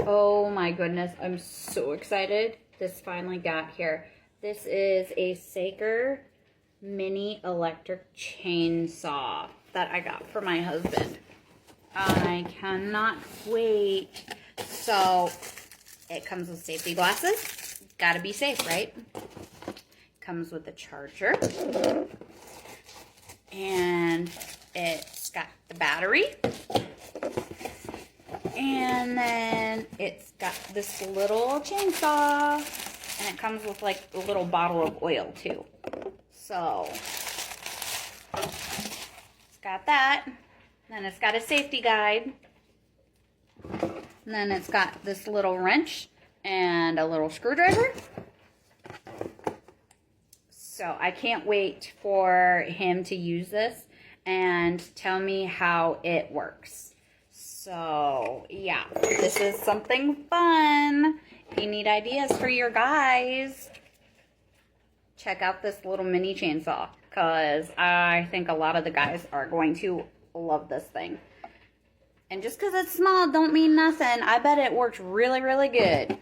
Oh my goodness, I'm so excited. This finally got here. This is a Saker mini electric chainsaw that I got for my husband. I cannot wait. So it comes with safety glasses. Gotta be safe, right? Comes with a charger. And it's got the battery. And then it's got this little chainsaw. And it comes with like a little bottle of oil too. So it's got that. Then it's got a safety guide. And then it's got this little wrench and a little screwdriver. So I can't wait for him to use this and tell me how it works. So yeah, this is something fun. If you need ideas for your guys, check out this little mini chainsaw, because I think a lot of the guys are going to love this thing. And just because it's small don't mean nothing. I bet it works really, really good.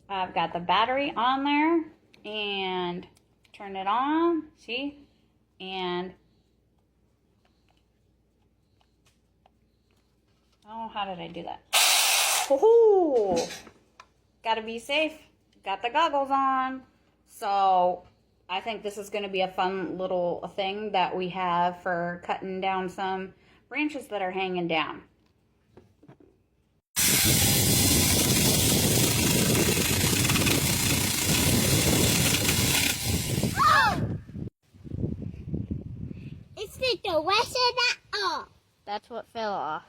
I've got the battery on there and turn it on, see? And oh, how did I do that? Oh, gotta be safe. Got the goggles on. So I think this is going to be a fun little thing that we have for cutting down some branches that are hanging down. It's the rest of that off. That's what fell off.